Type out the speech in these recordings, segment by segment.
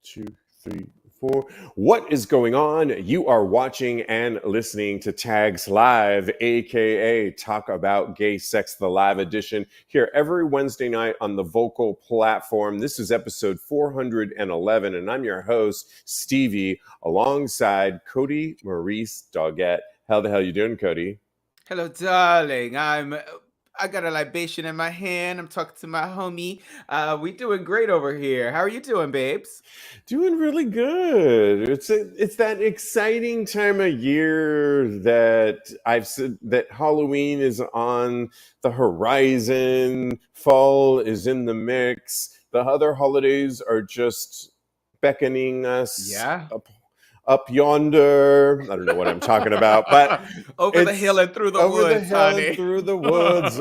Two, three, four. What is going on? You are watching and listening to Tags Live, aka Talk About Gay Sex, the live edition, here every Wednesday night on the Vocal platform. This is episode 411, and I'm your host, Stevie, alongside Kodi Maurice Doggette. How the hell you doing, Kodi? Hello, darling. I got a libation in my hand. I'm talking to my homie. We doing great over here. How are you doing, babes? Doing really good. It's that exciting time of year that I've said that Halloween is on the horizon. Fall is in the mix. The other holidays are just beckoning us Yeah. up yonder. I don't know what I'm talking about, but Over the hill and through the over the woods, hill and honey. through the woods.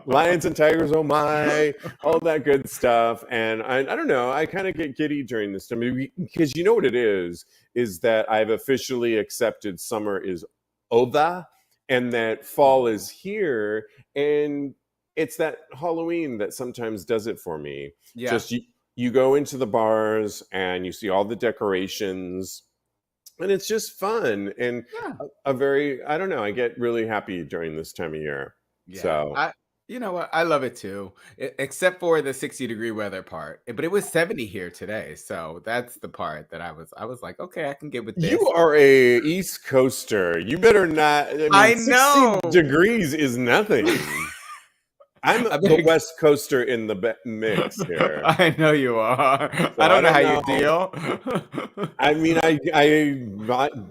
Lions and tigers, oh my, all that good stuff. And I don't know, I kind of get giddy during this time because you know what it is that I've officially accepted summer is over and that fall is here. And it's that Halloween that sometimes does it for me. Yeah. Just you go into the bars and you see all the decorations. And it's just fun and a very, I don't know, I get really happy during this time of year. Yeah. So You know what? I love it too, except for the 60-degree weather part. But it was 70 here today, so that's the part that I was like, okay, I can get with this. you are a East Coaster. You better not. I know. 60 degrees is nothing. I'm the West Coaster in the mix here. I know you are. So I don't know how you deal. I mean, I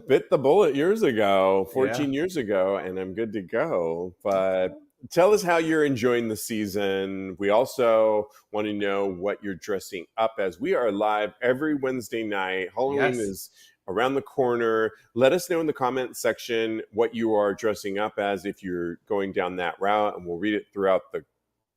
bit the bullet years ago, 14 years ago, and I'm good to go. But tell us how you're enjoying the season. We also want to know what you're dressing up as. We are live every Wednesday night. Halloween is around the corner. Let us know in the comment section what you are dressing up as if you're going down that route, and we'll read it throughout the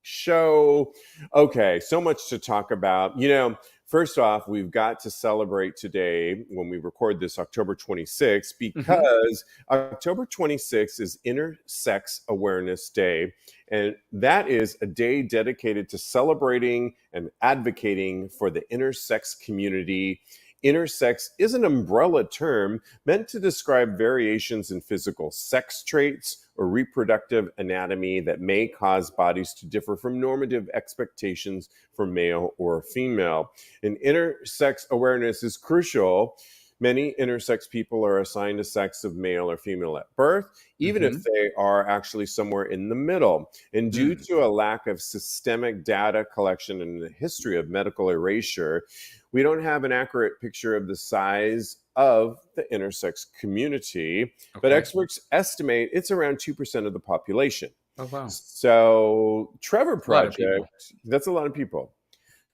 show. Okay, so much to talk about. You know, first off, we've got to celebrate today when we record this October 26th because October 26th is Intersex Awareness Day. And that is a day dedicated to celebrating and advocating for the intersex community. Intersex is an umbrella term meant to describe variations in physical sex traits or reproductive anatomy that may cause bodies to differ from normative expectations for male or female. And intersex awareness is crucial. Many intersex people are assigned a sex of male or female at birth, even if they are actually somewhere in the middle. And due to a lack of systemic data collection and the history of medical erasure, we don't have an accurate picture of the size of the intersex community, but experts estimate it's around 2% of the population. Oh, wow. So Trevor Project, that's a lot of people.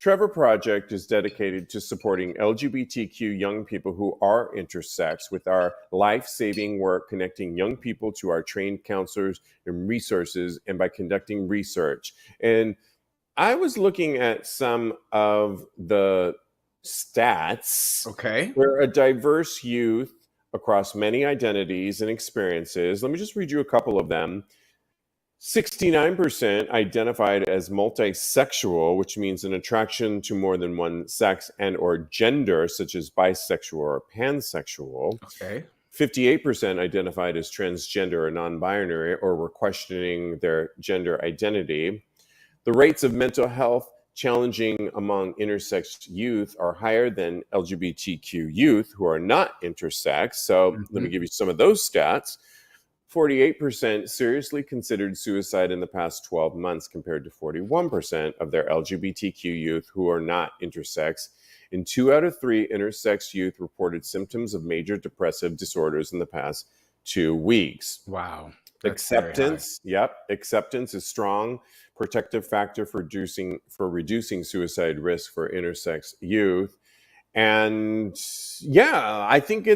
Trevor Project is dedicated to supporting LGBTQ young people who are intersex with our life-saving work connecting young people to our trained counselors and resources and by conducting research. And I was looking at some of the stats. We're a diverse youth across many identities and experiences. Let me just read you a couple of them. 69% identified as multisexual, which means an attraction to more than one sex and or gender, such as bisexual or pansexual. 58% identified as transgender or non-binary or were questioning their gender identity. The rates of mental health challenging among intersex youth are higher than LGBTQ youth who are not intersex. So let me give you some of those stats. 48% seriously considered suicide in the past 12 months compared to 41% of their LGBTQ youth who are not intersex. And 2 out of 3 intersex youth reported symptoms of major depressive disorders in the past 2 weeks. Wow. Acceptance, acceptance is strong protective factor for reducing suicide risk for intersex youth. And I think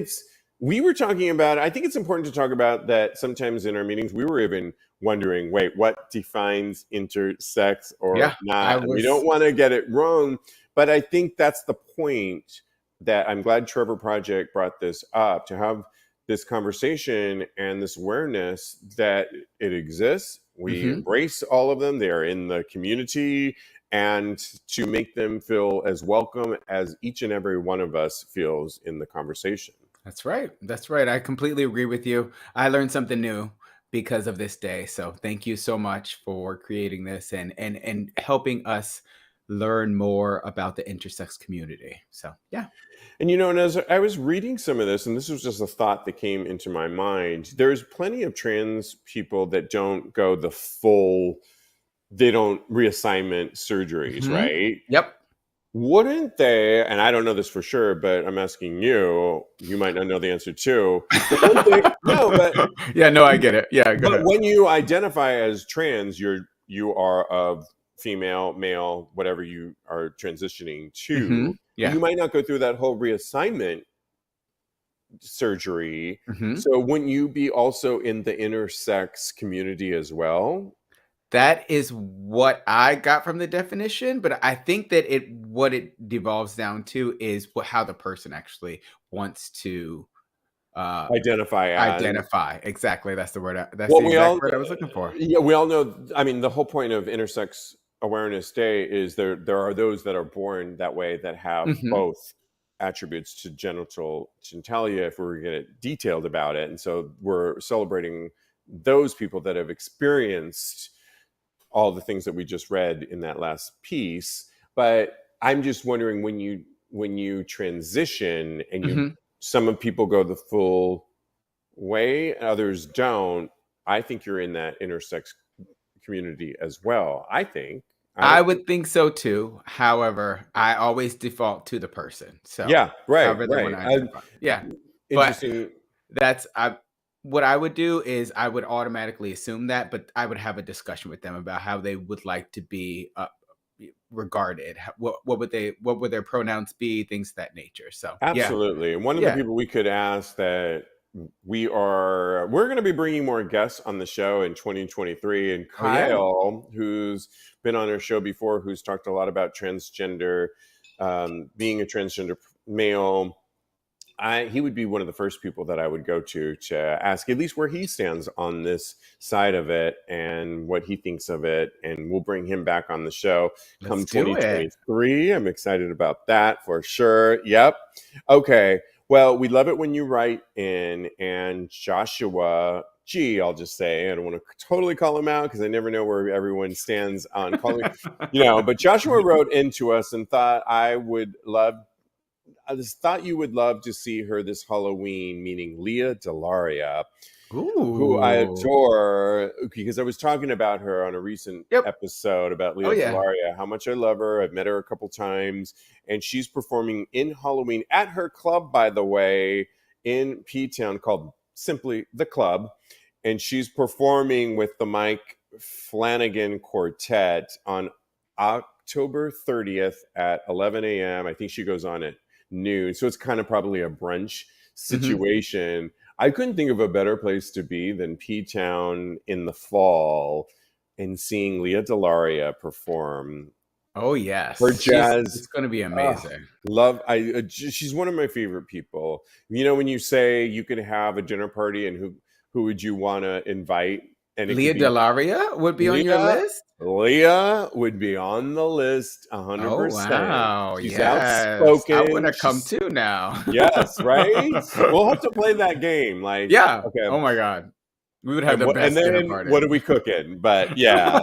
we were talking about, I think it's important to talk about that sometimes in our meetings, we were even wondering, wait, what defines intersex or not? We don't want to get it wrong, but I think that's the point that I'm glad Trevor Project brought this up, to have this conversation and this awareness that it exists. We embrace all of them. They're in the community and to make them feel as welcome as each and every one of us feels in the conversation. That's right. That's right. I completely agree with you. I learned something new because of this day. So thank you so much for creating this and helping us learn more about the intersex community. So yeah. And and as I was reading some of this, and this was just a thought that came into my mind, there's plenty of trans people that don't go the full, they don't reassignment surgeries, right? Yep. Wouldn't they, and I don't know this for sure, but I'm asking you, you might not know the answer too. Yeah, no, I get it. Yeah, go but ahead. when you identify as trans, you are of female, male, whatever you are transitioning to. Yeah. You might not go through that whole reassignment surgery. So wouldn't you be also in the intersex community as well? That is what I got from the definition, but I think that what it devolves down to is how the person actually wants to Identify as. identify. Exactly, that's the word. That's Well, the exact word I was looking for. Yeah, we all know. I mean, the whole point of Intersex Awareness Day is there are those that are born that way that have both attributes to genitalia, if we were going to get detailed about it. And so we're celebrating those people that have experienced all the things that we just read in that last piece. But I'm just wondering, when you transition and some of people go the full way, others don't. I think you're in that intersex community as well. I would think so too. However, I always default to the person. So yeah, right, however they want to identify. Yeah. Interesting. But what I would do is I would automatically assume that, but I would have a discussion with them about how they would like to be regarded. What would their pronouns be? Things of that nature. So absolutely. And one of the people we could ask that we're going to be bringing more guests on the show in 2023, and Kyle, who's been on our show before, who's talked a lot about transgender, being a transgender male. He would be one of the first people that I would go to ask at least where he stands on this side of it and what he thinks of it. And we'll bring him back on the show come 2023. I'm excited about that for sure. Yep. Okay. Well, we love it when you write in, and Joshua G, I'll just say, I don't want to totally call him out because I never know where everyone stands on calling, but Joshua wrote into us and thought I just thought you would love to see her this Halloween, meaning Leah Delaria, who I adore, because I was talking about her on a recent episode about Leah Delaria, how much I love her. I've met her a couple times, and she's performing in Halloween at her club, by the way, in P-Town called simply The Club. And she's performing with the Mike Flanagan Quartet on October 30th at 11 a.m. I think she goes on at noon. So it's kind of probably a brunch situation. I couldn't think of a better place to be than P-Town in the fall and seeing Leah Delaria perform. Oh yes, her jazz. It's going to be amazing. She's one of my favorite people. When you say you could have a dinner party and who would you want to invite? And Leah Delaria would be on your list? Leah would be on the list 100%. Oh, wow. She's outspoken. I want to come too now. Yes, right? We'll have to play that game. Yeah. Okay. Oh, my God. We would have the best dinner party. What are we cooking? But yeah.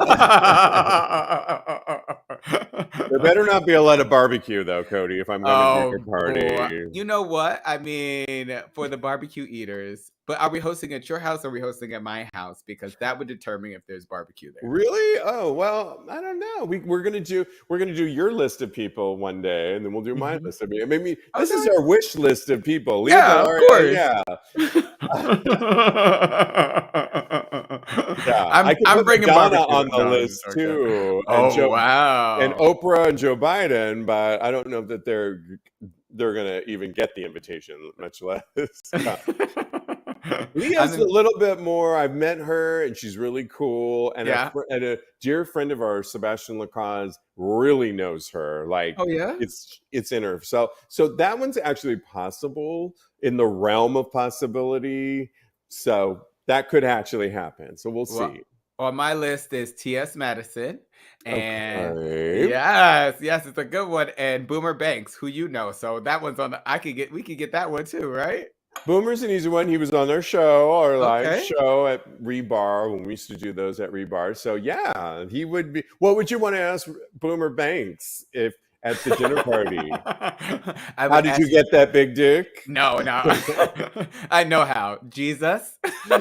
There better not be a lot of barbecue, though, Kodi, if I'm going to make a party. You know what? I mean, for the barbecue eaters. But are we hosting at your house or are we hosting at my house? Because that would determine if there's barbecue there. Really? Oh, well, I don't know. We're gonna do your list of people one day, and then we'll do my list of people. Maybe this is our wish list of people. Yeah, of course. Yeah. I'm bringing Madonna on the list too. Wow! And Oprah and Joe Biden, but I don't know that they're gonna even get the invitation, much less. Leah's a little bit more. I've met her, and she's really cool. And a dear friend of ours, Sebastian Lacaze, really knows her. It's in her. So that one's actually possible, in the realm of possibility. So that could actually happen. So we'll see. On my list is T.S. Madison, and Okay. yes, it's a good one. And Boomer Banks, who you know, so that one's on the. We could get that one too, right? Boomer's an easy one. He was on our show, our live Okay. show at Rebar when we used to do those at Rebar. So yeah, he would be. What would you want to ask Boomer Banks if at the dinner party? I How would did you ask. get that big dick? No, no. I know how. Jesus. We're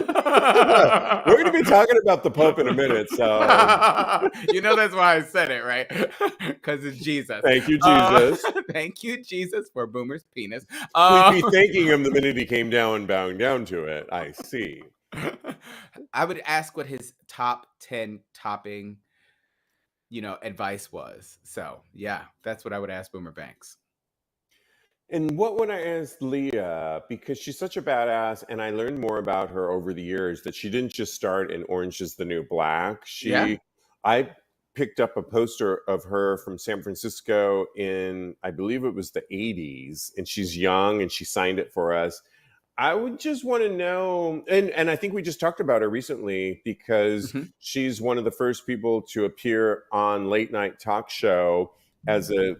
going to be talking about the Pope in a minute, so You know that's why I said it, right? Because it's Jesus. thank you, Jesus. Thank you, Jesus, for Boomer's penis. We'd be thanking him the minute he came down and bowing down to it. I see. I would ask what his top 10 topping, advice was. So yeah, that's what I would ask Boomer Banks. And what would I ask Leah? Because she's such a badass, and I learned more about her over the years that she didn't just start in Orange is the New Black. Yeah. I picked up a poster of her from San Francisco in, I believe it was the 80s, and she's young, and she signed it for us. I would just want to know, and I think we just talked about her recently because Mhm. she's one of the first people to appear on late night talk show as a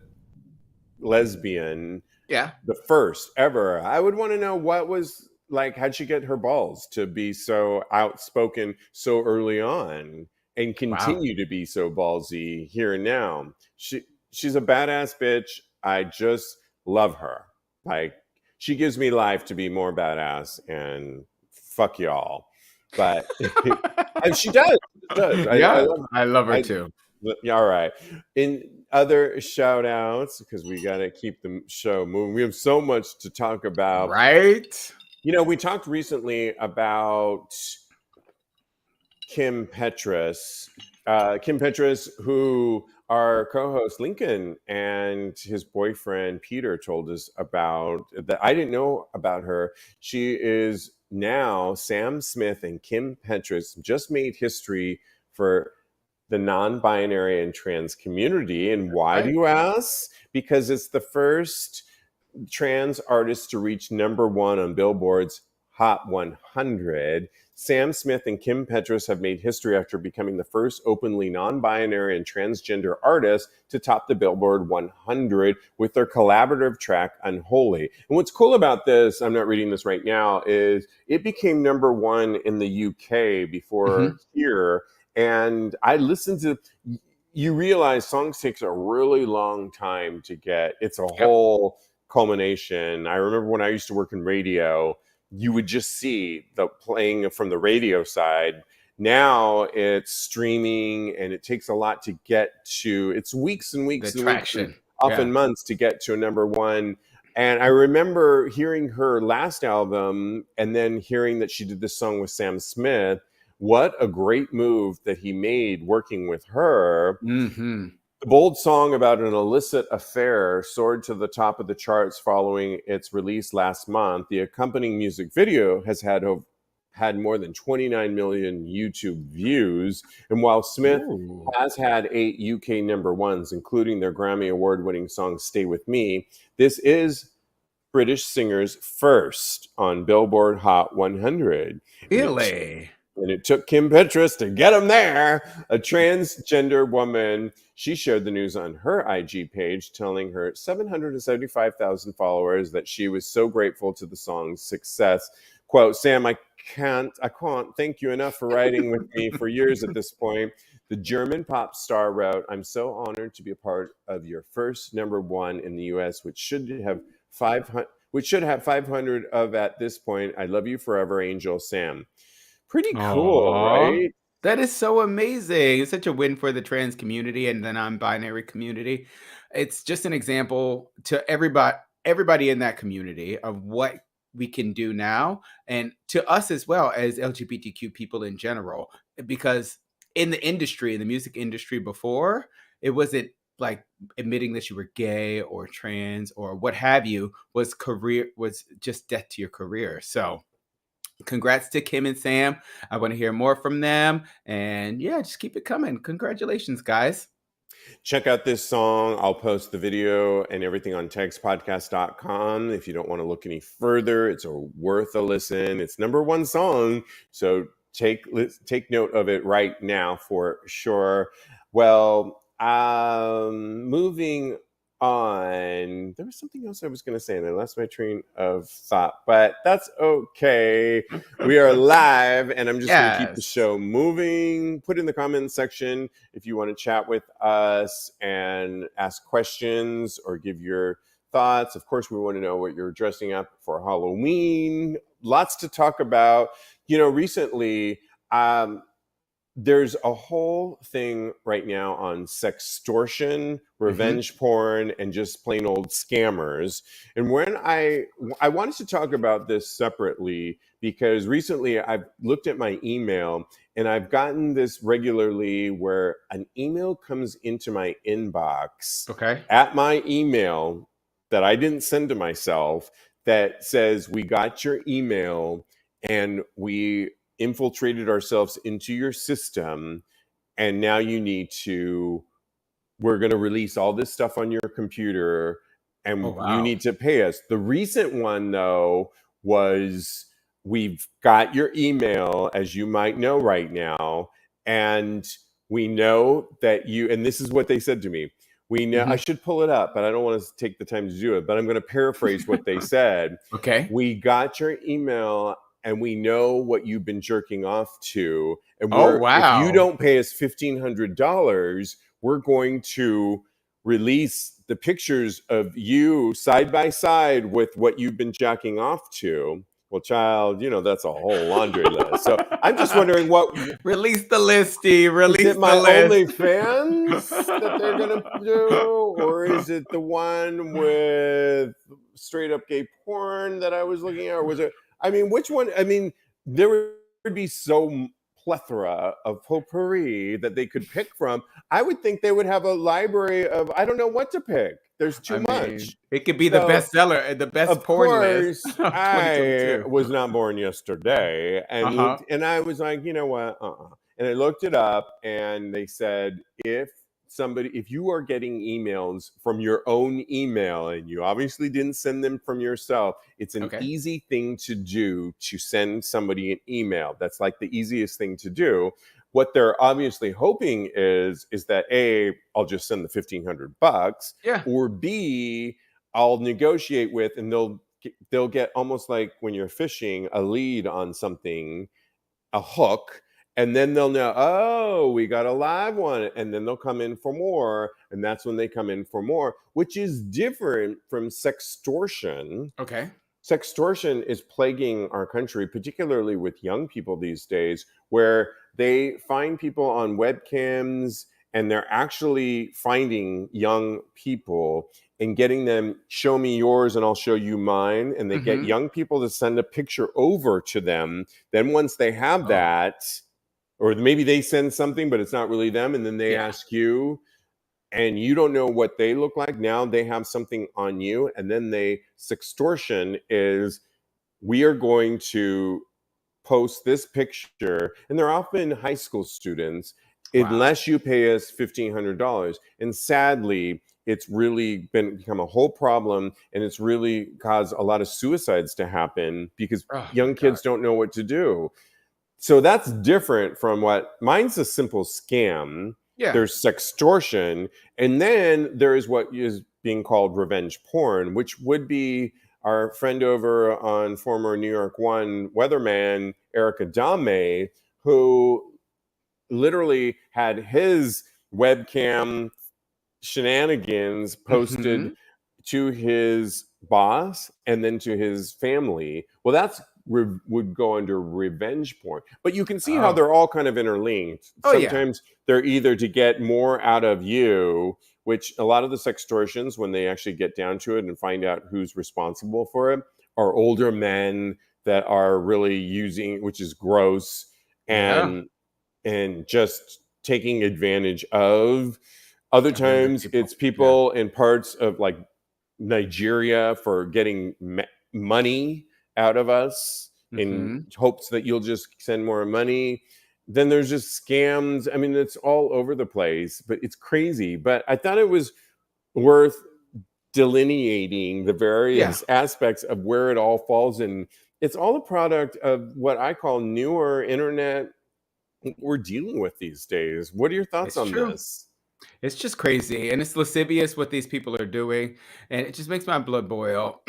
lesbian, Yeah. the first ever. I would want to know what was like, how'd she get her balls to be so outspoken so early on and Wow. continue to be so ballsy here and now. She's a badass bitch. I just love her. Like, she gives me life to be more badass, and fuck y'all. But and she does. She does. I Yeah, love her. I love her I too. yeah, all right. In other shout outs, because we got to keep the show moving, we have so much to talk about. Right? We talked recently about Kim Petras. Kim Petras, who our co-host Lincoln and his boyfriend Peter told us about, that I didn't know about her. She is now Sam Smith and Kim Petras just made history for the non-binary and trans community. And why do Right. you ask? Because it's the first trans artist to reach #1 on Billboard's Hot 100. Sam Smith and Kim Petras have made history after becoming the first openly non-binary and transgender artist to top the Billboard 100 with their collaborative track Unholy. And what's cool about this, I'm not reading this right now, is it became #1 in the UK before Mhm. here. And I listened to, you realize songs takes a really long time to get. It's a Yep. whole culmination. I remember when I used to work in radio, you would just see the playing from the radio side. Now it's streaming, and it takes a lot to get to. It's weeks and The weeks and weeks, and traction. often Yeah. months to get to a #1. And I remember hearing her last album, and then hearing that she did this song with Sam Smith. What a great move that he made working with her. Mhm. The bold song about an illicit affair soared to the top of the charts following its release last month. The accompanying music video has had more than 29 million YouTube views. And while Smith Ooh. has had 8 UK #1s, including their Grammy Award-winning song Stay With Me, this is British singer's first on Billboard Hot 100. Really? And it took Kim Petras to get him there. A transgender woman. She shared the news on her IG page, telling her 775,000 followers that she was so grateful to the song's success. Quote, Sam, I can't thank you enough for writing with me for years at this point. The German pop star wrote, I'm so honored to be a part of your first #1 in the US, which should have 500 of at this point. I love you forever, Angel Sam. Pretty cool, Aw. right? That is so amazing. It's such a win for the trans community and the non-binary community. It's just an example to everybody in that community of what we can do now, and to us as well as LGBTQ people in general. Because in the industry, in the music industry before, it wasn't like admitting that you were gay or trans or what have you was just death to your career. So congrats to Kim and Sam. I want to hear more from them. And yeah, just keep it coming. Congratulations, guys. Check out this song. I'll post the video and everything on TAGSPodcast.com. If you don't want to look any further, it's worth a listen. It's #1 song. So take note of it right now for sure. Well, moving on. There was something else I was going to say, and I lost my train of thought, but that's okay. We are live, and I'm just going to keep the show moving. Put in the comments section if you want to chat with us and ask questions or give your thoughts. Of course, we want to know what you're dressing up for Halloween. Lots to talk about. Recently, there's a whole thing right now on sextortion, revenge porn, and just plain old scammers. And when I wanted to talk about this separately because recently I've looked at my email and I've gotten this regularly where an email comes into my inbox at my email that I didn't send to myself that says, "We got your email and we infiltrated ourselves into your system, and now we're going to release all this stuff on your computer, and you need to pay us." The recent one, though, was, "We've got your email, as you might know right now, and we know that you," and this is what they said to me. "We know," I should pull it up, but I don't want to take the time to do it, but I'm going to paraphrase what they said. "We got your email and we know what you've been jerking off to. And if you don't pay us $1,500, we're going to release the pictures of you side by side with what you've been jacking off to." Well, child, that's a whole laundry list. So I'm just wondering release the list, Steve. Release is it my the list. OnlyFans that they're gonna do, or is it the one with straight up gay porn that I was looking at, or was it? I mean, which one? I mean, there would be so plethora of potpourri that they could pick from. I would think they would have a library of, I don't know what to pick. There's too much. It could be the bestseller, the best porn list. Of course, I was not born yesterday, and looked, and I was like, you know what? And I looked it up, and they said if you are getting emails from your own email, and you obviously didn't send them from yourself, it's an easy thing to do to send somebody an email. That's like the easiest thing to do. What they're obviously hoping is that A, I'll just send the $1,500, or B, I'll negotiate with, and they'll get almost like when you're fishing, a lead on something, a hook, and then they'll know, oh, we got a live one, and then they'll come in for more, and that's when they come in for more, which is different from sextortion. Sextortion is plaguing our country, particularly with young people these days, where they find people on webcams and they're actually finding young people and getting them, "Show me yours and I'll show you mine." And they get young people to send a picture over to them. Then once they have that, or maybe they send something, but it's not really them, and then they ask you, and you don't know what they look like. Now they have something on you, and then sextortion is, we are going to post this picture, and they're often high school students, unless you pay us $1,500. And sadly, it's really become a whole problem, and it's really caused a lot of suicides to happen because young kids don't know what to do. So that's different from mine's a simple scam. There's sextortion, and then there is what is being called revenge porn, which would be our friend over on former New York One weatherman, Eric Adame, who literally had his webcam shenanigans posted to his boss and then to his family. Well, that's would go under revenge porn. But you can see how they're all kind of interlinked. Sometimes they're either to get more out of you, which a lot of the sextortions, when they actually get down to it and find out who's responsible for it, are older men that are really using, which is gross, and just taking advantage of. Other times it's people in parts of like Nigeria for getting money out of us in hopes that you'll just send more money. Then there's just scams. I mean, it's all over the place, but it's crazy. But I thought it was worth delineating the various aspects of where it all falls in it's all a product of what I call newer internet we're dealing with these days. What are your thoughts It's on true. this? It's just crazy, and it's lascivious what these people are doing, and it just makes my blood boil.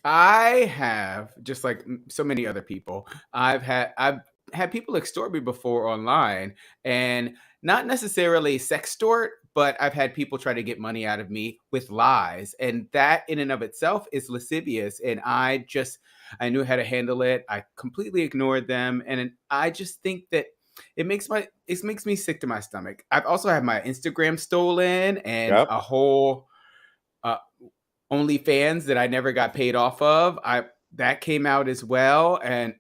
I have, just like so many other people, I've had people extort me before online, and not necessarily sextort, but I've had people try to get money out of me with lies, and that in and of itself is lascivious. And I knew how to handle it. I completely ignored them, and I just think that it makes me sick to my stomach. I've also had my Instagram stolen and Yep. a whole uh, OnlyFans that I never got paid off of. I That came out as well, and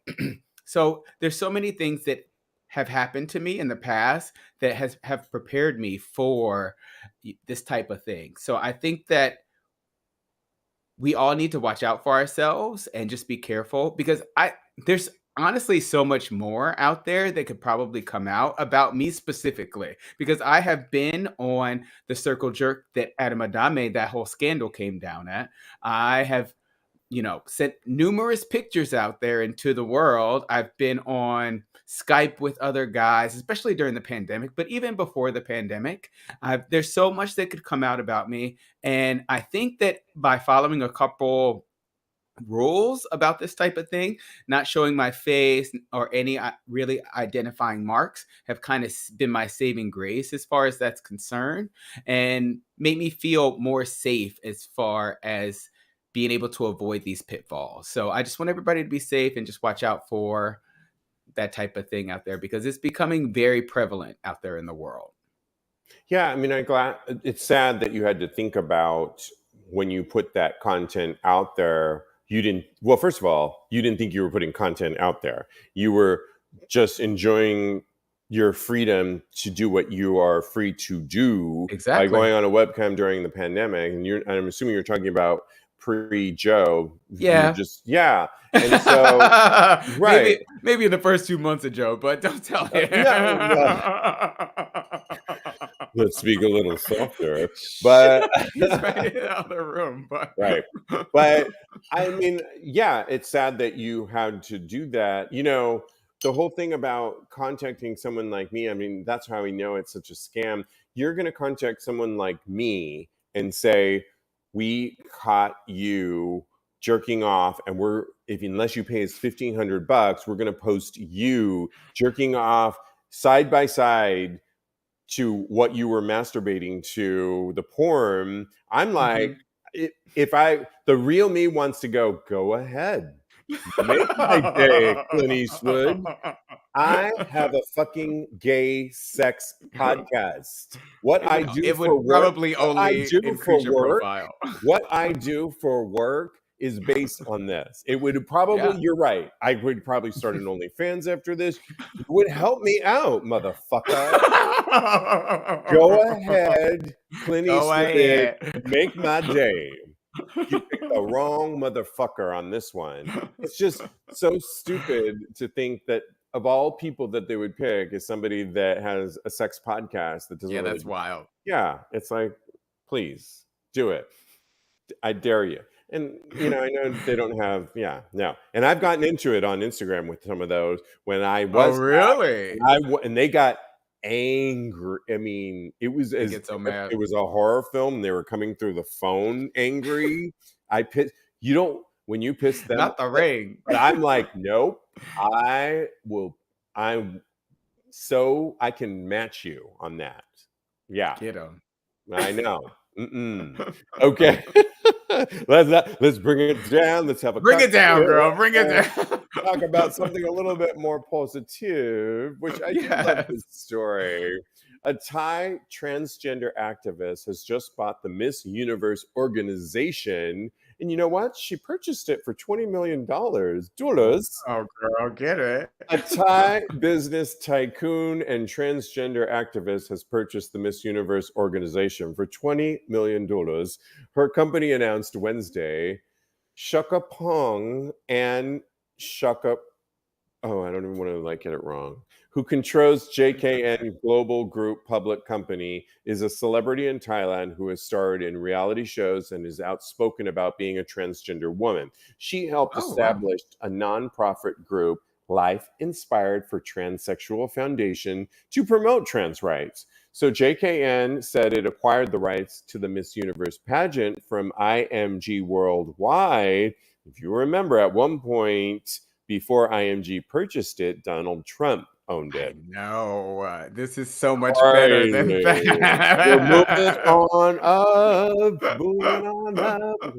so there's so many things that have happened to me in the past that have prepared me for this type of thing. So I think that we all need to watch out for ourselves and just be careful, because I there's honestly so much more out there that could probably come out about me specifically, because I have been on the circle jerk that Adam Adame, that whole scandal came down at. I have, sent numerous pictures out there into the world. I've been on Skype with other guys, especially during the pandemic, but even before the pandemic, there's so much that could come out about me. And I think that by following a couple rules about this type of thing, not showing my face or any really identifying marks, have kind of been my saving grace as far as that's concerned, and made me feel more safe as far as being able to avoid these pitfalls. So I just want everybody to be safe and just watch out for that type of thing out there, because it's becoming very prevalent out there in the world. Yeah, I mean, it's sad that you had to think about when you put that content out there. You didn't, well, first of all, you didn't think you were putting content out there. You were just enjoying your freedom to do what you are free to do by Exactly. going on a webcam during the pandemic. And I'm assuming you're talking about pre-Joe. You were Yeah. just, yeah. And so, right. Maybe in the first 2 months of Joe, but don't tell him. No, let's speak a little softer. But He's right in the other room. But right. But I mean, yeah, it's sad that you had to do that. The whole thing about contacting someone like me, I mean, that's how we know it's such a scam. You're going to contact someone like me and say, we caught you jerking off, and unless you pay us $1,500, we're going to post you jerking off side by side to what you were masturbating to, the porn. I'm like, Mhm. the real me wants to go ahead, make my day, Clint Eastwood. I have a fucking gay sex podcast. What I do It for would work, probably what I only do for increase your work, profile. what I do for work is based on this. It would probably, Yeah. you're right. I would probably start an OnlyFans after this. You would help me out, motherfucker. Go ahead, Clint Go Eastwood, ahead. make my day. You picked the wrong motherfucker on this one. It's just so stupid to think that of all people that they would pick is somebody that has a sex podcast that doesn't Yeah, really. that's wild. Yeah, it's like, please do it. I dare you. And I know they don't have, yeah, no. And I've gotten into it on Instagram with some of those when I Oh, was really? and they got angry. I mean, it was They as get so if mad. it was a horror film. They were coming through the phone angry. I piss. You don't when you piss them Not the off, ring. but I'm like, nope. I will. I'm so I can match you on that. Yeah, Get him. I know. Okay. Let's bring it down. Let's have a Bring it down, cocktail girl. Bring it and down. talk about something a little bit more positive, which I do love Yes. this story. A Thai transgender activist has just bought the Miss Universe organization. And you know what? She purchased it for $20 million. Dollars. Oh, girl, get it. A Thai business tycoon and transgender activist has purchased the Miss Universe organization for $20 million. Her company announced Wednesday. Shaka Pong and Shaka oh, I don't even want to get it wrong. Who controls JKN Global Group Public Company, is a celebrity in Thailand who has starred in reality shows and is outspoken about being a transgender woman. She helped Oh, wow. establish a nonprofit group, Life Inspired for Transsexual Foundation, to promote trans rights. So JKN said it acquired the rights to the Miss Universe pageant from IMG Worldwide. If you remember, at one point before IMG purchased it, Donald Trump owned I it. know. This is so much better than Crazy. We're moving that. on up, moving on up.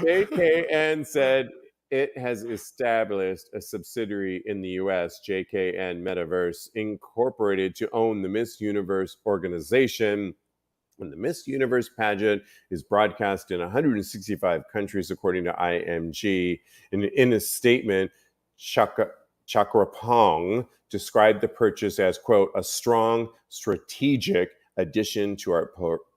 JKN said it has established a subsidiary in the US, JKN Metaverse Incorporated, to own the Miss Universe organization. And the Miss Universe pageant is broadcast in 165 countries, according to IMG. In a statement, Chakrapong described the purchase as, quote, a strong strategic addition to our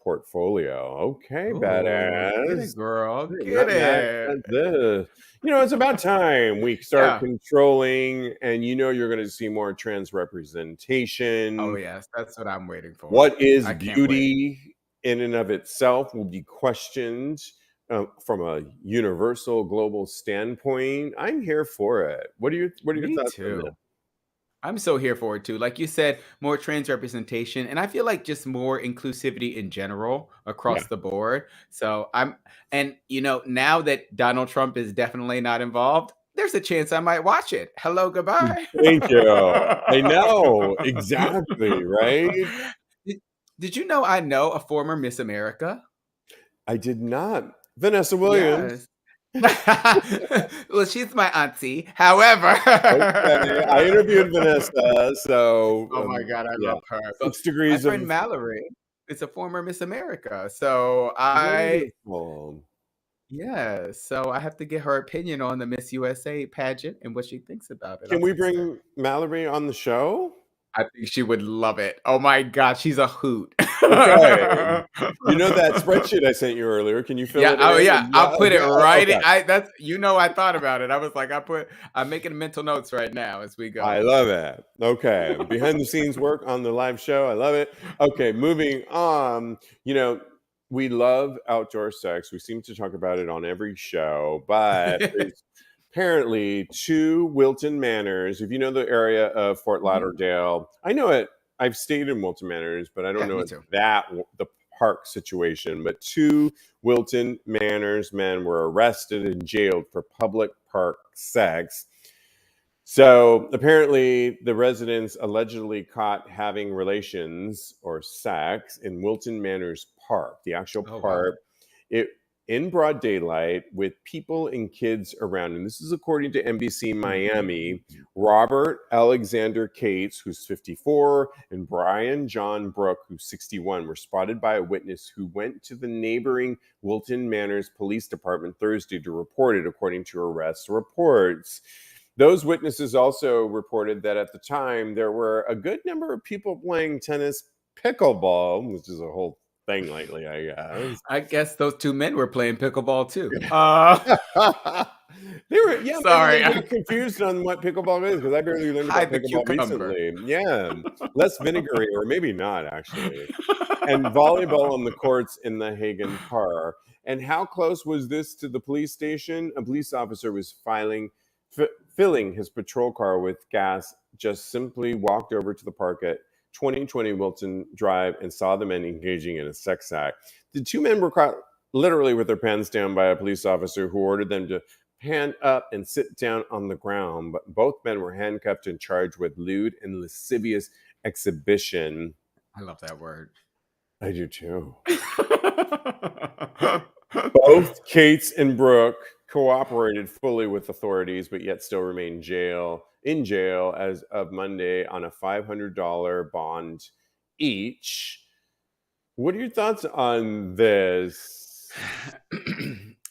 portfolio. Okay, Oh, get badass. it, girl. Get Not mad it. at this. It's about time we start Yeah. controlling, and you're going to see more trans Oh, representation. yes. That's what I'm waiting for. What is I can't wait. beauty in and of itself will be questioned from a universal global standpoint. I'm here for it. What are your Me thoughts on that? too. I'm so here for it too. Like you said, more trans representation, and I feel like just more inclusivity in general Yeah. across the board. So now that Donald Trump is definitely not involved, there's a chance I might watch it. Hello, goodbye. Thank you. I know exactly, right? did, did you know I know a former Miss America? I did not. Vanessa Williams. Yes. Well, she's my auntie. However, Okay, I interviewed Vanessa, so oh my God, I yeah, love her. But 6 degrees my of friend Mallory is a former Miss America. So wonderful. I have to get her opinion on the Miss USA pageant and what she thinks about it. Can I'll we text her. bring Mallory on the show? I think she would love it. Oh my God, she's a hoot. Okay. You know that spreadsheet I sent you earlier? Can you fill Yeah. it Oh in? yeah. Yeah. I'll put it Okay. right in. Okay. I thought about it. I was like, I'm making mental notes right now as we I go. love it. Okay. Behind the scenes work on the live show. I love it. Okay. Moving on. We love outdoor sex. We seem to talk about it on every show, but there's apparently two Wilton Manors. If you know the area of Fort Mhm. Lauderdale, I know it. I've stayed in Wilton Manors, but I don't Yeah, know me it too. the park situation. But two Wilton Manors men were arrested and jailed for public park sex. So apparently, the residents allegedly caught having relations or sex in Wilton Manors Park, the actual Oh wow. park, it in broad daylight with people and kids around. And this is according to NBC Miami. Robert Alexander Cates, who's 54, and Brian John Brook, who's 61, were spotted by a witness who went to the neighboring Wilton Manors Police Department Thursday to report it, according to arrest reports. Those witnesses also reported that at the time there were a good number of people playing tennis pickleball, which is a whole thing lately, I guess. I guess those two men were playing pickleball too. They were, yeah, maybe Sorry. they got confused on what pickleball is because I barely learned about Hide the pickleball cucumber. recently. Yeah, less vinegary, or maybe not actually. And volleyball on the courts in the Hagen Park. And how close was this to the police station? A police officer was filling his patrol car with gas, just simply walked over to the park at 2020 Wilton Drive and saw the men engaging in a sex act. The two men were caught literally with their pants down by a police officer who ordered them to hand up and sit down on the ground. But both men were handcuffed and charged with lewd and lascivious exhibition. I love that word. I do too. Both Cates and Brooke cooperated fully with authorities, but yet still remain in jail as of Monday on a $500 bond each. What are your thoughts on this?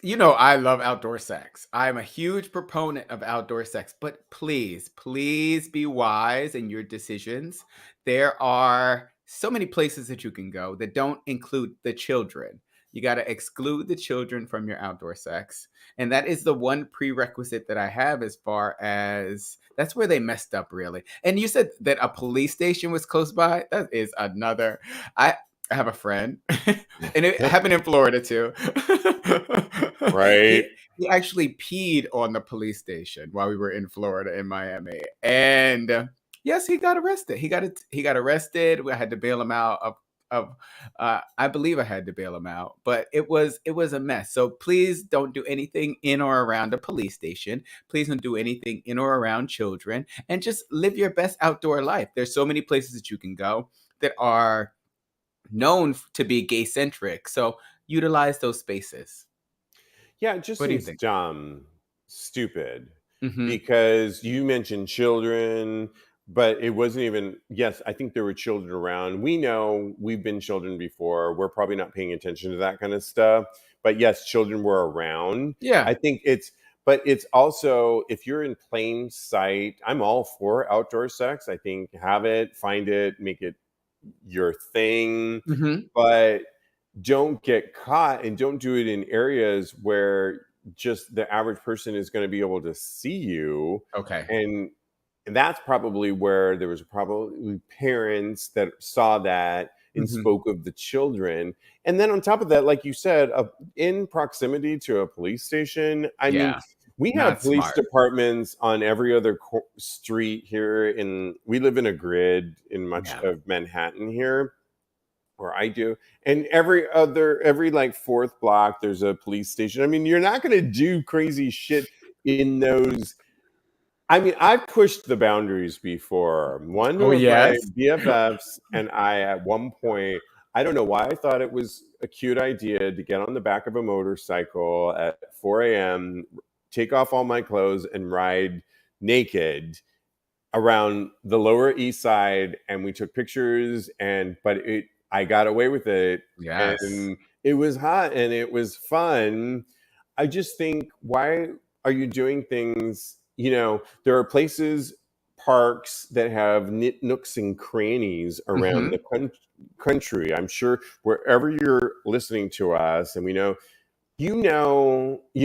I love outdoor sex. I'm a huge proponent of outdoor sex, but please, please be wise in your decisions. There are so many places that you can go that don't include the children. You got to exclude the children from your outdoor sex. And that is the one prerequisite that I have, as far as that's where they messed up, really. And you said that a police station was close by. That is another. I have a friend, and it happened in Florida too. Right. He actually peed on the police station while we were in Florida, in Miami, and yes, he got arrested. He got arrested. We had to bail him out of I believe I had to bail him out, but it was a mess. So please don't do anything in or around a police station. Please don't do anything in or around children, and just live your best outdoor life. There's so many places that you can go that are known to be gay centric. So utilize those spaces. Yeah, it just What do you seems think? dumb, stupid, Mm-hmm. because you mentioned children, but it wasn't even, yes, I think there were children around. We know we've been children before. We're probably not paying attention to that kind of stuff. But yes, children were around. Yeah. I think but it's also, if you're in plain sight, I'm all for outdoor sex. I think have it, find it, make it your thing, Mm-hmm. but don't get caught, and don't do it in areas where just the average person is going to be able to see you. Okay. And that's probably where there was probably parents that saw that and Mm-hmm. spoke of the children. And then on top of that, like you said, in proximity to a police station, I mean, Yeah. we have Not police smart. departments on every other street here, and we live in a grid in much Yeah. of Manhattan here, or I do. And every like fourth block, there's a police station. I mean, you're not going to do crazy shit in those. I mean, I've pushed the boundaries before. One Oh, of my yes. BFFs and I, at one point, I don't know why I thought it was a cute idea to get on the back of a motorcycle at 4 a.m., take off all my clothes, and ride naked around the Lower East Side. And we took pictures, but I got away with it, Yes. and it was hot and it was fun. I just think, why are you doing things? There are places, parks that have nooks and crannies around Mm-hmm. the country. I'm sure wherever you're listening to us, and we know,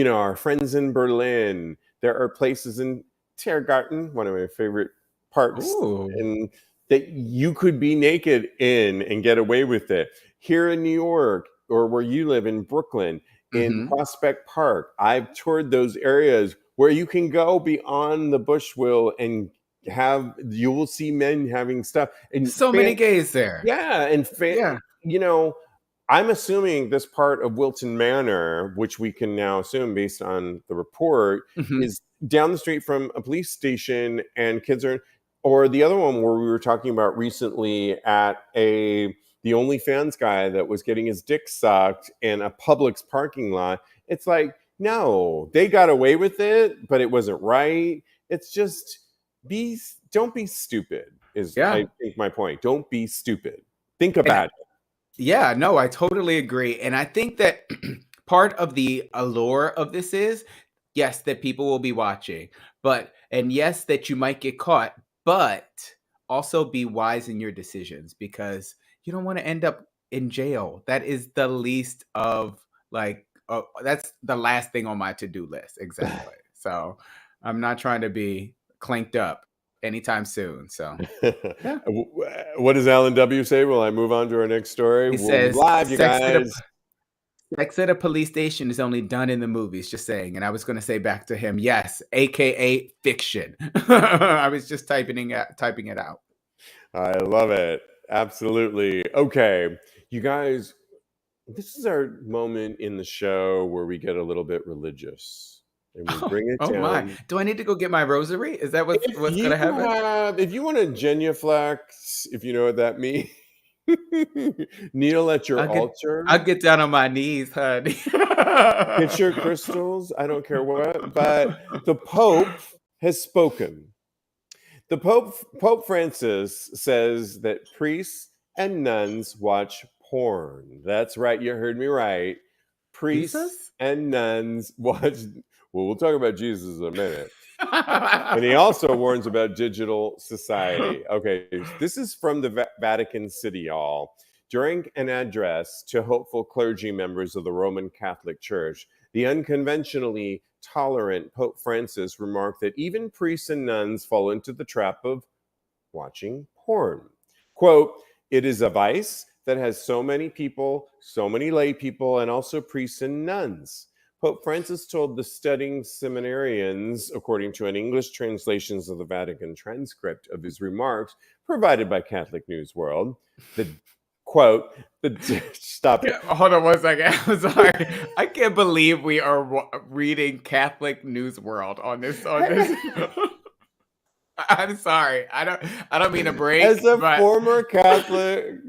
our friends in Berlin, there are places in Tiergarten, one of my favorite parks, Ooh. and that you could be naked in and get away with it. Here in New York, or where you live in Brooklyn, in Mm-hmm. Prospect Park, I've toured those areas where you can go beyond the bush wheel and you will see men having stuff, and So many gays there. yeah, and Yeah. you know, I'm assuming this part of Wilton Manor, which we can now assume based on the report, Mm-hmm. is down the street from a police station, and kids are, or the other one where we were talking about recently at the OnlyFans guy that was getting his dick sucked in a Publix parking lot. It's like, no, they got away with it, but it wasn't right. It's just, don't be stupid, is Yeah. I think my point. Don't be stupid. Think And about it. yeah, no, I totally agree. And I think that part of the allure of this is, yes, that people will be watching, and yes, that you might get caught, but also be wise in your decisions, because you don't want to end up in jail. That is the least of, like, that's the last thing on my to-do list. Exactly. So I'm not trying to be clanked up anytime soon. So yeah. What does Alan W. say? Will I move on to our next story? He We're says live, you guys. sex at a police station is only done in the movies, just saying. And I was going to say back to him, yes, aka fiction. I was just typing it out. I love it. Absolutely. Okay, you guys, this is our moment in the show where we get a little bit religious and we bring it Oh my! down. Do I need to go get my rosary? Is that what's going to happen? If you want to genuflex, if you know what that means, kneel at your I'll get altar. I'll get down on my knees, honey. Get your crystals. I don't care what. But the Pope has spoken. The Pope Francis says that priests and nuns watch porn. That's right. You heard me right. Priests Jesus? and nuns watch. Well, we'll talk about Jesus in a minute. And he also warns about digital society. Okay, this is from the Vatican City, y'all. During an address to hopeful clergy members of the Roman Catholic Church, the unconventionally tolerant Pope Francis remarked that even priests and nuns fall into the trap of watching porn. Quote, "It is a vice that has so many people, so many lay people, and also priests and nuns." Pope Francis told the studying seminarians, according to an English translation of the Vatican transcript of his remarks provided by Catholic News World, the quote, stop it. Hold on 1 second. I'm sorry. I can't believe we are reading Catholic News World on this. I'm sorry. I don't mean to break. As a former Catholic,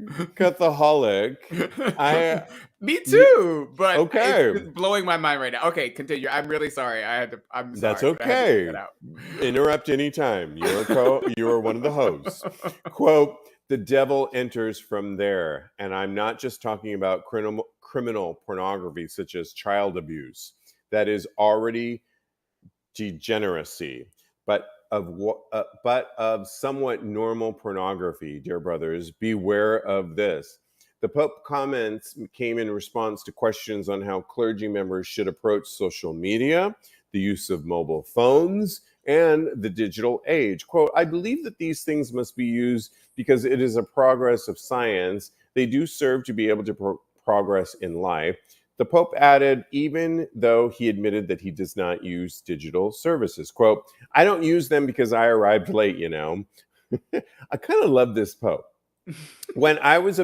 me too. But okay, it's blowing my mind right now. Okay, continue. I'm really sorry. I'm sorry. That's okay. Interrupt anytime. You are one of the hosts. Quote, "The devil enters from there, and I'm not just talking about criminal pornography such as child abuse. That is already degeneracy, but of somewhat normal pornography, dear brothers. Beware of this." The Pope comments came in response to questions on how clergy members should approach social media, the use of mobile phones, and the digital age. Quote, "I believe that these things must be used because it is a progress of science. They do serve to be able to progress in life." The Pope added, even though he admitted that he does not use digital services. Quote, "I don't use them because I arrived late, you know." I kind of love this Pope. When I was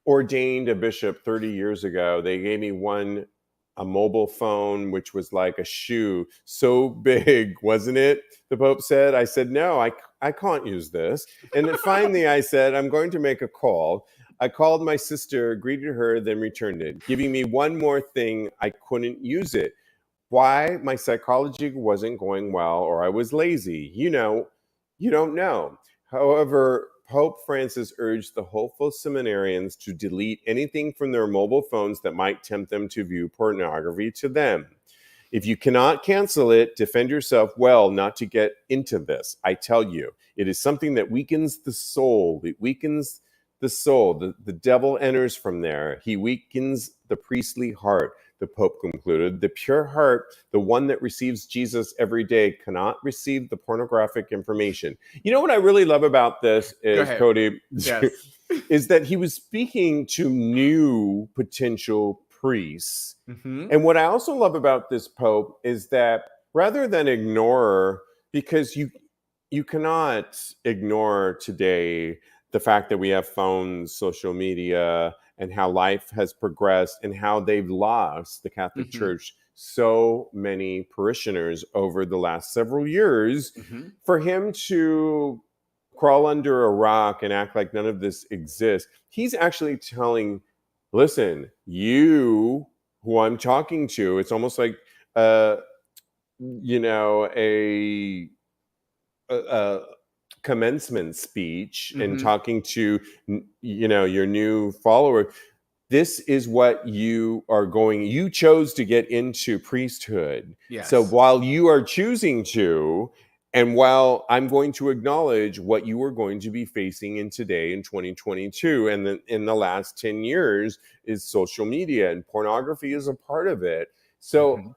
ordained a bishop 30 years ago, they gave me a mobile phone, which was like a shoe, so big, wasn't it? The Pope said. I said, no, I can't use this. And then finally I said, I'm going to make a call. I called my sister, greeted her, then returned it, giving me one more thing. I couldn't use it. Why? My psychology wasn't going well, or I was lazy. You don't know. However, Pope Francis urged the hopeful seminarians to delete anything from their mobile phones that might tempt them to view pornography to them. If you cannot cancel it, defend yourself well not to get into this. I tell you, it is something that weakens the soul. It weakens the soul. The devil enters from there. He weakens the priestly heart. The Pope concluded, the pure heart, the one that receives Jesus every day, cannot receive the pornographic information. You know what I really love about this is, Kodi, yes. is that he was speaking to new potential priests. Mm-hmm. And what I also love about this Pope is that rather than ignore, because you cannot ignore today the fact that we have phones, social media, and how life has progressed and how they've lost the Catholic Church so many parishioners over the last several years. For him to crawl under a rock and act like none of this exists, he's actually telling, listen, you who I'm talking to, it's almost like, a commencement speech and talking to your new follower. This is what you chose to get into priesthood. Yes. So while you are choosing to, and while I'm going to acknowledge what you are going to be facing in 2022, and then in the last 10 years is social media, and pornography is a part of it. So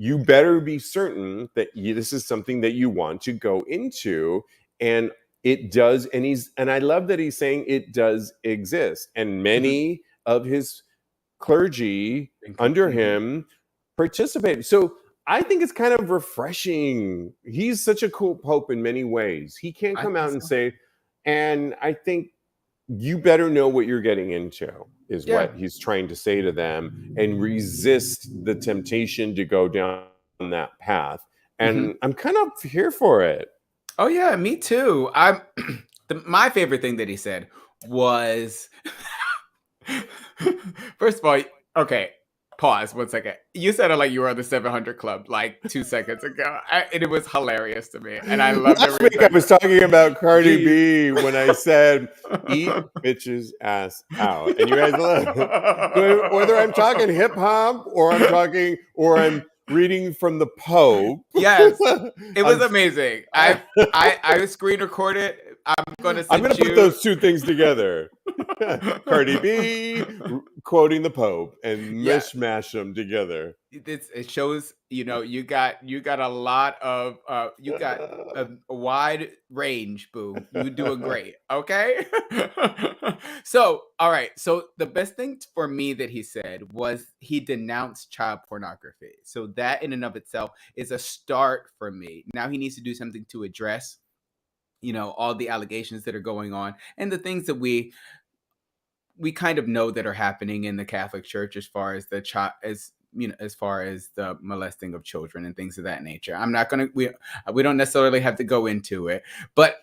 you better be certain that this is something that you want to go into, and it does. And I love that he's saying it does exist, and many of his clergy under him participate. So I think it's kind of refreshing. He's such a cool Pope in many ways. He can't come out and say, and I think you better know what you're getting into, is what he's trying to say to them, and resist the temptation to go down that path. And I'm kind of here for it. Oh yeah, me too. My favorite thing that he said was, first of all, okay, pause 1 second. You said it like you were on the 700 Club like 2 seconds ago. And it was hilarious to me. And I loved it. Last week I was talking about Cardi B when I said, eat bitch's ass out. And you guys love whether I'm talking hip hop or I'm reading from the Pope. Yes, it was amazing. I screen recorded I'm gonna put those two things together. Cardi B quoting the Pope and mishmash them together. It shows, you got a lot of you got a wide range, boo. You doing great, okay? So, all right. So the best thing for me that he said was he denounced child pornography. So that in and of itself is a start for me. Now he needs to do something to address, all the allegations that are going on and the things that we kind of know that are happening in the Catholic Church as far as the child as far as the molesting of children and things of that nature. I'm not gonna we don't necessarily have to go into it, but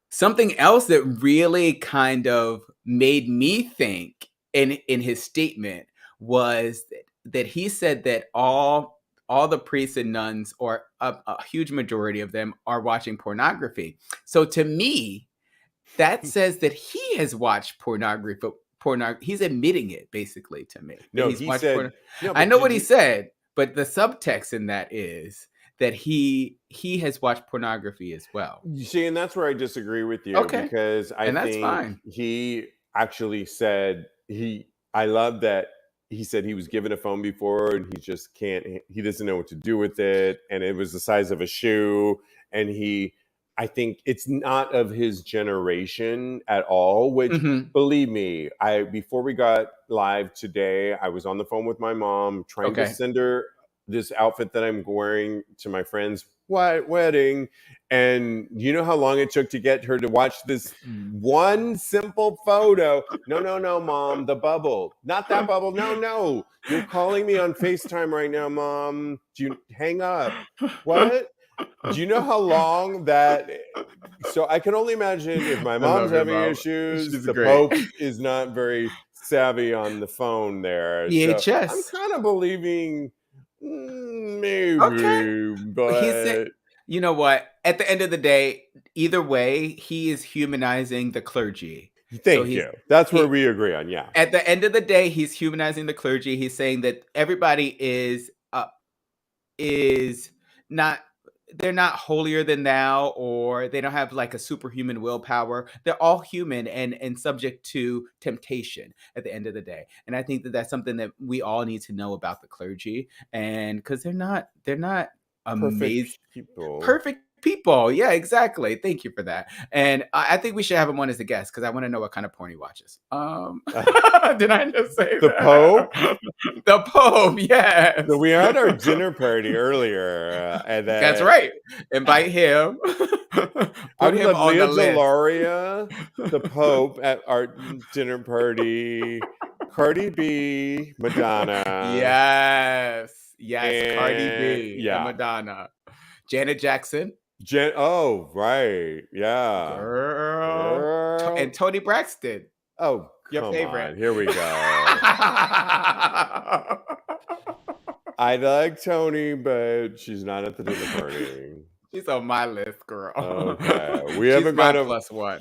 something else that really kind of made me think in his statement was that he said that all the priests and nuns, or a huge majority of them, are watching pornography. So to me, that says that he has watched pornography. He's admitting it basically to me. No, he's he watched said. No, I know what he said, but the subtext in that is that he has watched pornography as well. You see, and that's where I disagree with you. Okay. Because I And that's think fine. he actually said I love that he said he was given a phone before and he just can't. He doesn't know what to do with it, and it was the size of a shoe, and I think it's not of his generation at all, which believe me, before we got live today, I was on the phone with my mom trying to send her this outfit that I'm wearing to my friend's wedding. And you know how long it took to get her to watch this one simple photo? No, Mom, the bubble. Not that bubble. No. You're calling me on FaceTime right now, Mom. Do you hang up? What? Do you know how long that? So I can only imagine if my mom's having issues, the Pope is not very savvy on the phone there. VHS. So I'm kind of believing maybe, but you know what? At the end of the day, either way, he is humanizing the clergy. Thank you. That's where we agree on. Yeah. At the end of the day, he's humanizing the clergy. He's saying that everybody is not. They're not holier than thou, or they don't have like a superhuman willpower. They're all human and subject to temptation at the end of the day. And I think that that's something that we all need to know about the clergy, and because they're not amazing perfect people. Yeah, exactly. Thank you for that. And I think we should have him on as a guest because I want to know what kind of porn he watches. Did I just say the Pope? The Pope, yes. So we had our dinner party earlier, and that's right. Invite him. Put him on the list. Deloria, the Pope at our dinner party. Cardi B, Madonna. Yes, Cardi B, and Madonna. Janet Jackson. Oh, right. Yeah. Girl. And Toni Braxton. Oh, your favorite. On. Here we go. I like Toni, but she's not at the dinner party. She's on my list, girl. Okay. We haven't got a +1.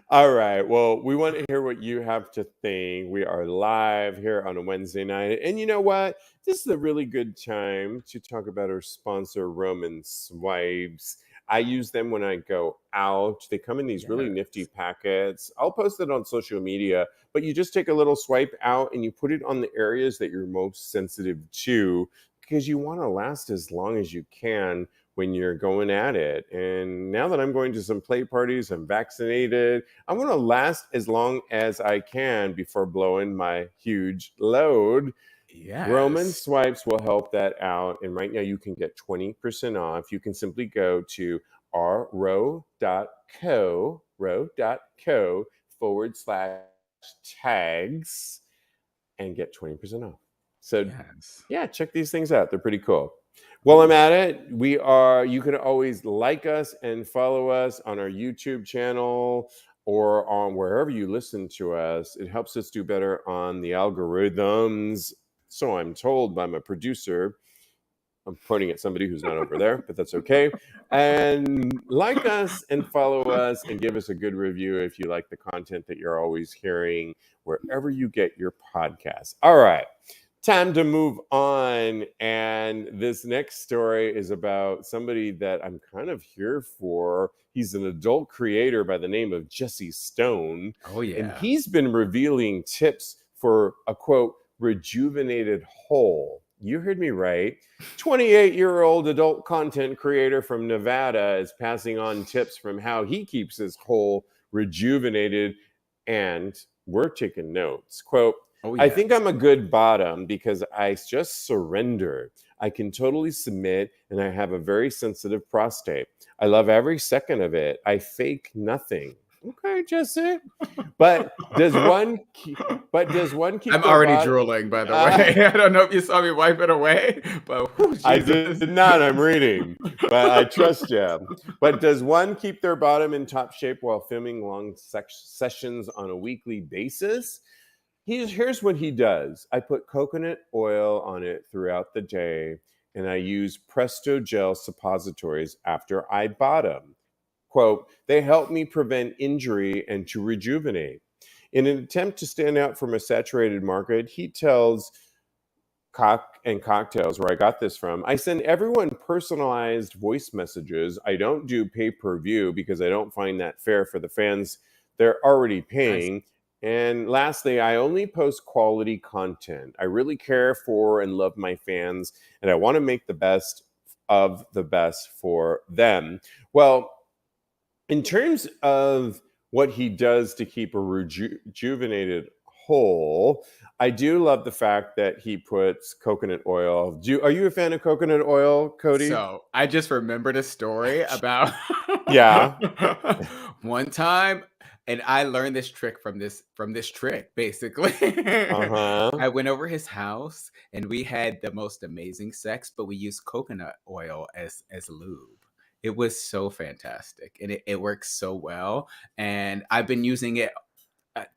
All right. Well, we want to hear what you have to think. We are live here on a Wednesday night. And you know what? This is a really good time to talk about our sponsor, Roman Swipes. I use them when I go out. They come in these really nifty packets. I'll post it on social media, but you just take a little swipe out and you put it on the areas that you're most sensitive to, because you want to last as long as you can when you're going at it. And now that I'm going to some play parties, I'm vaccinated, I'm going to last as long as I can before blowing my huge load. Yes. Roman Swipes will help that out. And right now you can get 20% off. You can simply go to ro.co/tags and get 20% off. So yeah, check these things out. They're pretty cool. While I'm at it, you can always like us and follow us on our YouTube channel or on wherever you listen to us. It helps us do better on the algorithms. So I'm told by my producer. I'm pointing at somebody who's not over there, but that's okay. And like us and follow us and give us a good review if you like the content that you're always hearing wherever you get your podcasts. All right. Time to move on. And this next story is about somebody that I'm kind of here for. He's an adult creator by the name of Jesse Stone. Oh And yeah. he's been revealing tips for a quote, rejuvenated hole. You heard me right. 28-year-old adult content creator from Nevada is passing on tips from how he keeps his hole rejuvenated. And we're taking notes. Quote, Oh I think yes. I'm a good bottom because I just surrender. I can totally submit and I have a very sensitive prostate. I love every second of it. I fake nothing. Okay, Jesse. But does one keep, I'm their already body? drooling, by the way. I don't know if you saw me wipe it away, but whew, I Jesus. did not. I'm reading, but I trust you. But does one keep their bottom in top shape while filming long sessions on a weekly basis? Here's what he does. I put coconut oil on it throughout the day, and I use Presto Gel suppositories after I bottom. Quote, they help me prevent injury and to rejuvenate. In an attempt to stand out from a saturated market, he tells Cock and Cocktails, where I got this from, I send everyone personalized voice messages. I don't do pay per view because I don't find that fair for the fans they're already Nice. paying. And lastly, I only post quality content. I really care for and love my fans, and I want to make the best of the best for them. Well, in terms of what he does to keep a rejuvenated hole, I do love the fact that he puts coconut oil. Are you a fan of coconut oil, Kodi? So I just remembered a story about Yeah. one time, and I learned this trick from this trick, basically. Uh-huh. I went over his house and we had the most amazing sex, but we used coconut oil as lube. It was so fantastic and it works so well. And I've been using it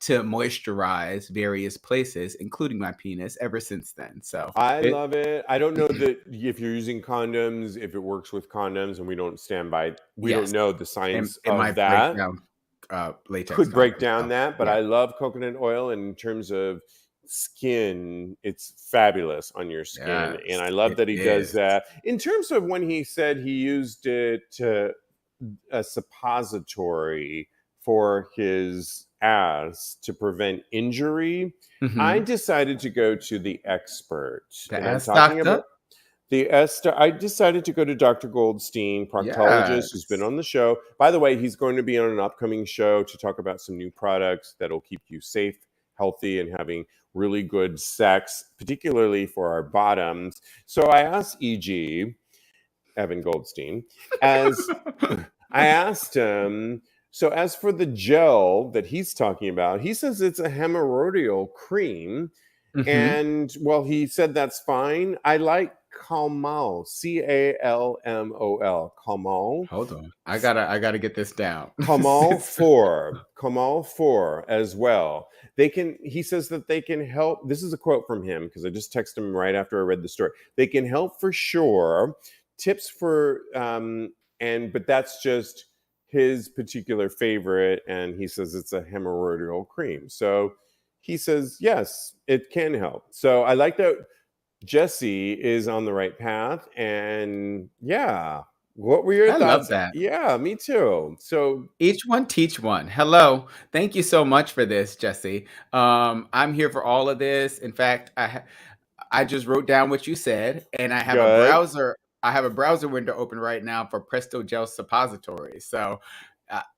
to moisturize various places, including my penis, ever since then. So I it love it. I don't know that if you're using condoms, if it works with condoms, and we don't yes, know the and science it of might break that. down latex Could break condoms. down So that, but yeah, I love coconut oil. And in terms of skin, it's fabulous on your skin. And yes, I love it that he does is. that. In terms of when he said he used it to a suppository for his ass to prevent injury, I Hmm. decided to go to the expert. The And I'm ass talking doctor. about I decided to go to Dr. Goldstein, proctologist who's been Yes. on the show. By the way, he's going to be on an upcoming show to talk about some new products that'll keep you safe, healthy, and having really good sex, particularly for our bottoms. So I asked EG, Evan Goldstein, as I asked him, so as for the gel that he's talking about, he says it's a hemorrhoidal cream. Hmm. And well, he said that's fine. I like Calmol, Calmol, Calmol, Hold on, I gotta get this down. Calmol 4 as well. He says that they can help. This is a quote from him because I just texted him right after I read the story. They can help for sure. Tips for, but that's just his particular favorite. And he says it's a hemorrhoidal cream. So he says, yes, it can help. So I like that Jesse is on the right path. And yeah, what were your I love thoughts? that. Yeah, me too. So Each one teach one. Hello. Thank you so much for this, Jesse. I'm here for all of this. In fact, I just wrote down what you said, and good. I have a browser window open right now for Presto Gel suppositories. So,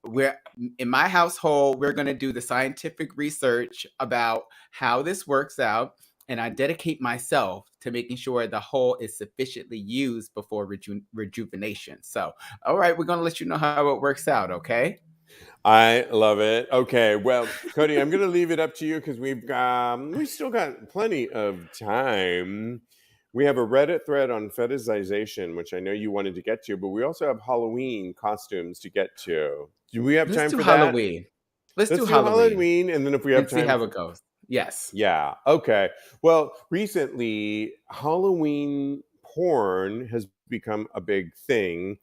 we're in my household. We're going to do the scientific research about how this works out, and I dedicate myself to making sure the hole is sufficiently used before rejuvenation. So, all right, we're going to let you know how it works out. Okay. I love it. Okay, well, Kodi, I'm going to leave it up to you because we still got plenty of time. We have a Reddit thread on fetishization, which I know you wanted to get to, but we also have Halloween costumes to get to. Do we have Let's time do for that? Halloween. Let's Let's do do Halloween Halloween, and then if we have and see time, how it goes. Yes. yeah. Okay. Well, recently, Halloween porn has become a big thing.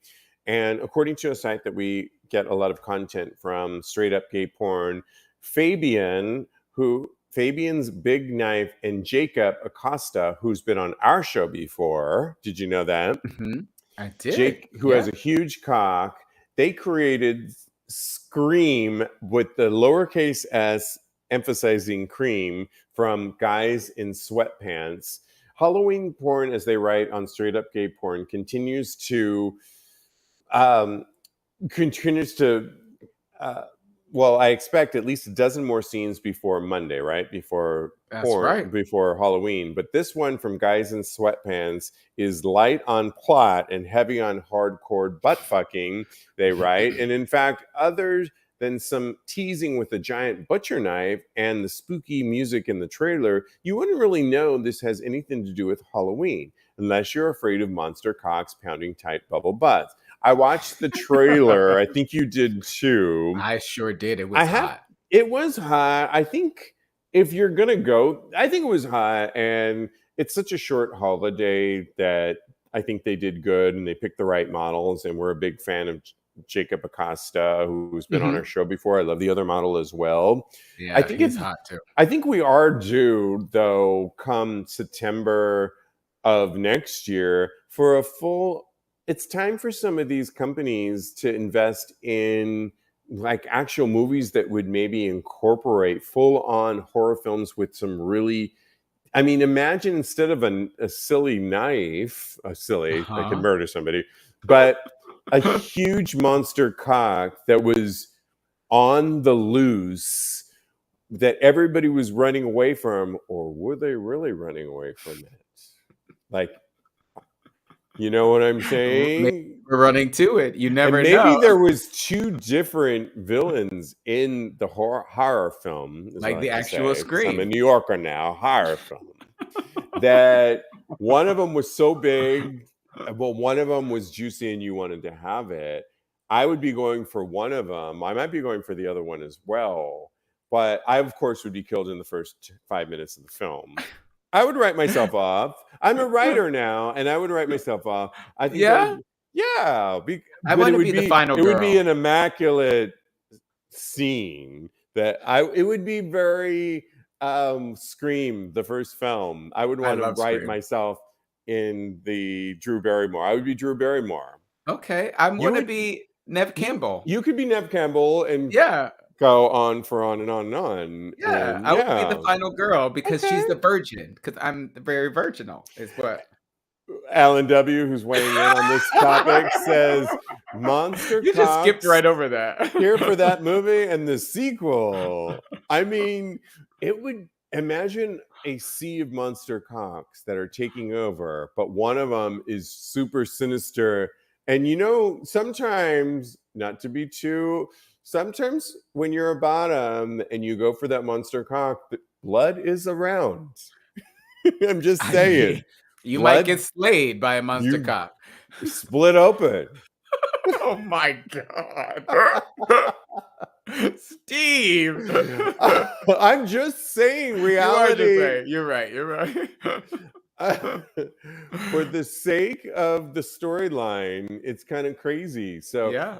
And according to a site that we get a lot of content from, straight up gay porn, Fabian, who Fabian's Big Knife and Jacob Acosta, who's been on our show before. Did you know that? Mm-hmm. I did. Jake, who has a huge cock, they created Scream with the lowercase s emphasizing cream from Guys in Sweatpants. Halloween porn, as they write on Straight Up Gay Porn, continues to well, I expect at least a dozen more scenes before Monday, right? Before Halloween. But this one from Guys in Sweatpants is light on plot and heavy on hardcore butt fucking, they write. And in fact, other than some teasing with a giant butcher knife and the spooky music in the trailer, you wouldn't really know this has anything to do with Halloween, unless you're afraid of monster cocks pounding tight bubble butts. I watched the trailer. I think you did too. I sure did. It was hot. It was hot. I think if you're going to go, I think it was hot. And it's such a short holiday that I think they did good and they picked the right models. And we're a big fan of Jacob Acosta, who's been on our show before. I love the other model as well. Yeah, I think it's hot too. I think we are due, though, come September of next year for a full... It's time for some of these companies to invest in like actual movies that would maybe incorporate full-on horror films with some really... I mean, imagine instead of a silly knife, that could murder somebody, but a huge monster cock that was on the loose that everybody was running away from, or were they really running away from it? Like, you know what I'm saying? Maybe we're running to it. You never know. Maybe there was two different villains in the horror film, like the actual Scream. I'm a New Yorker now. Horror film. That one of them was so big, well, one of them was juicy, and you wanted to have it. I would be going for one of them. I might be going for the other one as well, but I, of course, would be killed in the first 5 minutes of the film. I would write myself off. I'm a writer now, and I would write myself off. I think I want to be the final girl. It would be an immaculate scene. It would be very Scream, the first film. I would want to write myself in the Drew Barrymore. I would be Drew Barrymore. Okay, I want to be Neve Campbell. You could be Neve Campbell, and go on for on and on and on. Yeah, and, I would be the final girl because she's the virgin. Because I'm very virginal, is what Alan W., who's weighing in on this topic, says monster. You just skipped right over that. Here for that movie and the sequel. I mean, it would imagine a sea of monster cocks that are taking over, but one of them is super sinister. And you know, sometimes, not to be too. Sometimes when you're a bottom and you go for that monster cock, blood is around. I'm just saying. You might get slayed by a monster cock. Split open. Oh my God. Steve. I'm just saying reality. You're right. For the sake of the storyline, it's kind of crazy. So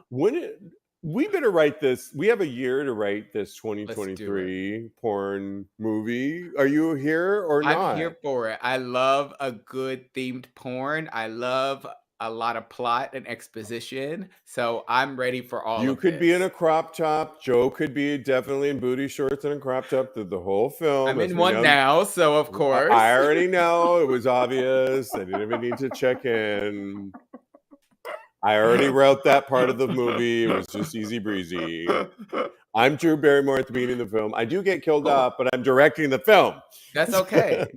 we better write this. We have a year to write this 2023 porn movie. Are you here or not? I'm here for it. I love a good themed porn. I love a lot of plot and exposition. So I'm ready for all of this. You could be in a crop top. Joe could be definitely in booty shorts and a crop top through the whole film. I'm in one now, so of course. I already know. It was obvious. I didn't even need to check in. I already wrote that part of the movie. It was just easy breezy. I'm Drew Barrymore at the beginning of the film. I do get killed off, but I'm directing the film. That's okay.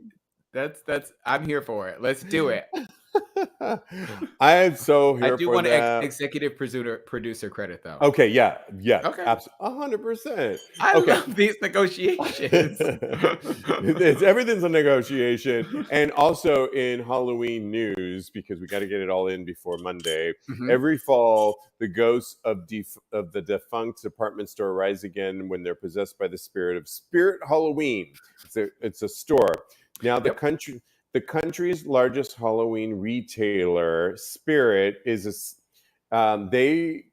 That's I'm here for it. Let's do it. I am so here for that. I do want executive producer credit though. Okay, yeah. Okay, absolutely, 100%. I love these negotiations. Everything's a negotiation, and also in Halloween news, because we got to get it all in before Monday. Mm-hmm. Every fall, the ghosts of the defunct department store rise again when they're possessed by the spirit of Spirit Halloween. It's a store now. The country's largest Halloween retailer, Spirit, is they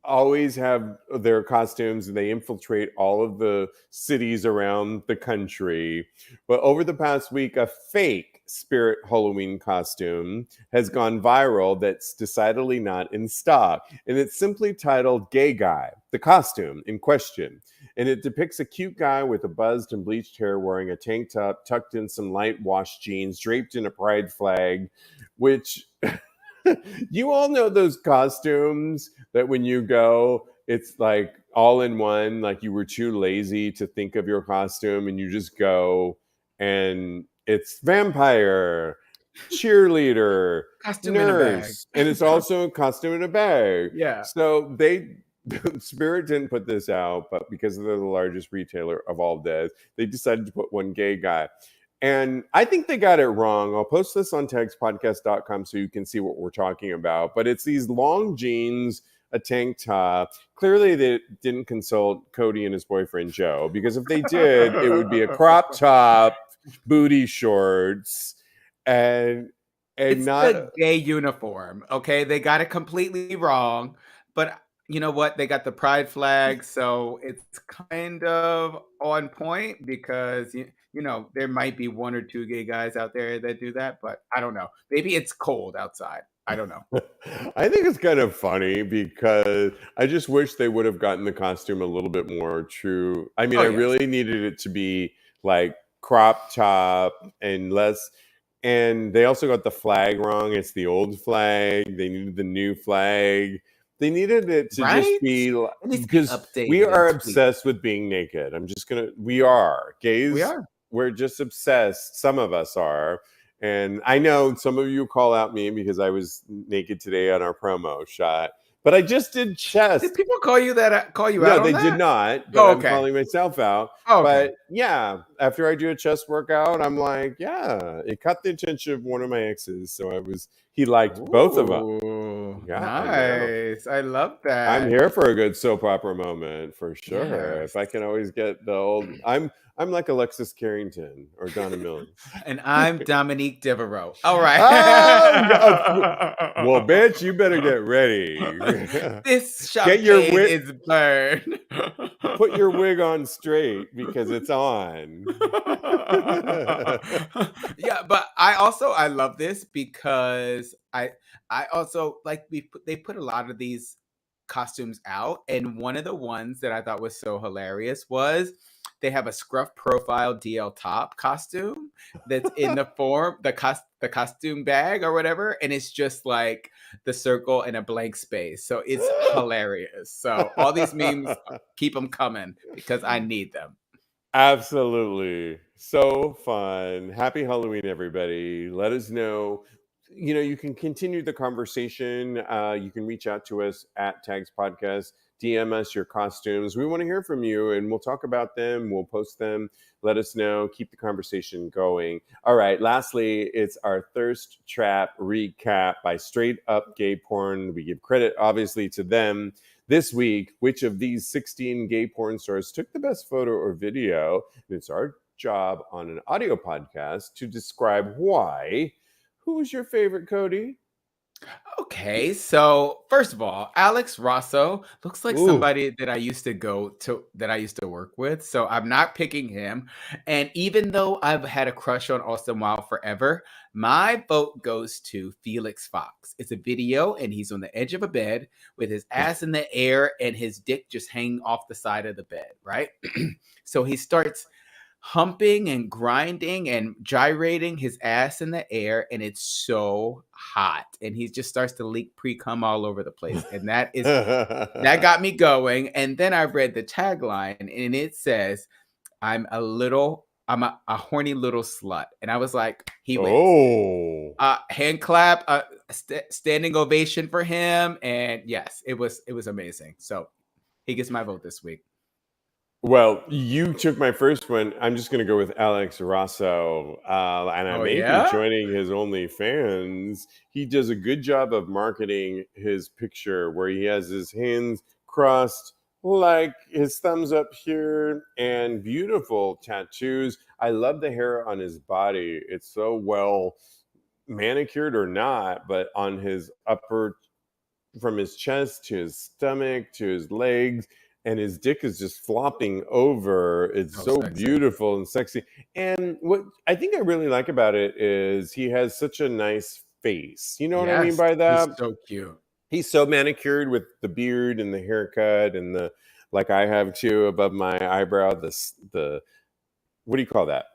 always have their costumes and they infiltrate all of the cities around the country. But over the past week, a fake Spirit Halloween costume has gone viral that's decidedly not in stock. And it's simply titled Gay Guy, the costume in question. And it depicts a cute guy with a buzzed and bleached hair wearing a tank top, tucked in some light wash jeans, draped in a pride flag, which you all know those costumes that when you go, it's like all in one, like you were too lazy to think of your costume and you just go and it's vampire, cheerleader, Costume in a bag. nurse, and it's also a costume in a bag. Yeah. So they Spirit didn't put this out, but because they're the largest retailer of all days, they decided to put one gay guy. And I think they got it wrong. I'll post this on TAGSPodcast.com so you can see what we're talking about. But it's these long jeans, a tank top. Clearly, they didn't consult Kodi and his boyfriend Joe, because if they did, it would be a crop top, booty shorts, and It's not the gay uniform, okay? They got it completely wrong, but you know what? They got the pride flag, so it's kind of on point because you know, there might be one or two gay guys out there that do that, but I don't know. Maybe it's cold outside. I don't know. I think it's kind of funny because I just wish they would have gotten the costume a little bit more true. I mean, Oh, I yes. really needed it to be like crop top and less. And they also got the flag wrong. It's the old flag. They needed the new flag. They needed it to just Right? be It needs to be because we updated and are tweaked. obsessed with being naked. We are gays. We are. We're just obsessed. Some of us are. And I know some of you call out me because I was naked today on our promo shot, but I just did chest. Did people call you that? Call you out No, on they that? did not, but Oh, I'm okay. calling myself out. Oh, okay. But yeah, after I do a chest workout, I'm like, yeah, it caught the attention of one of my exes. So he liked both of them. Ooh, Yeah, I know. nice. I love I'm that. here for a good soap opera moment for sure. Yes. If I can always get the old, I'm like Alexis Carrington or Donna Mills. And I'm Dominique Devereaux. All right. Well, bitch, you better get ready. This Get your champagne is burned. Put your wig on straight because it's on. Yeah, but I love this because I also like they put a lot of these costumes out, and one of the ones that I thought was so hilarious was they have a scruff profile DL top costume that's in the form the costume bag or whatever, and it's just like the circle and a blank space. So it's hilarious. So all these memes, keep them coming because I need them. Absolutely. So fun. Happy Halloween, everybody. Let us know. You can continue the conversation. You can reach out to us at Tags Podcast, DM us your costumes. We want to hear from you and we'll talk about them. We'll post them. Let us know. Keep the conversation going. All right. Lastly, it's our Thirst Trap recap by Straight Up Gay Porn. We give credit, obviously, to them. This week, which of these 16 gay porn stars took the best photo or video? And it's our job on an audio podcast to describe why. Who was your favorite, Kodi? Okay, so first of all, Alex Rosso looks like somebody that I used to work with. So I'm not picking him. And even though I've had a crush on Austin Wild forever, my vote goes to Felix Fox. It's a video, and he's on the edge of a bed with his ass in the air and his dick just hanging off the side of the bed, right? So he starts humping and grinding and gyrating his ass in the air, and it's so hot, and he just starts to leak pre-cum all over the place, and that got me going. And then I read the tagline, and it says, I'm a horny little slut, and I was like, he wins. Hand clap, standing ovation for him, and yes, it was amazing. So he gets my vote this week. Well, you took my first one. I'm just going to go with Alex Rosso. And I may be joining his OnlyFans. He does a good job of marketing his picture where he has his hands crossed, like his thumbs up here, and beautiful tattoos. I love the hair on his body. It's so well manicured or not, but on his upper from his chest to his stomach to his legs, and his dick is just flopping over. It's So so sexy. beautiful and sexy. And what I think I really like about it is he has such a nice face. You know what I mean Yes, by he's that? so cute. He's so manicured with the beard and the haircut and the, like I have too, above my eyebrow, the what do you call that?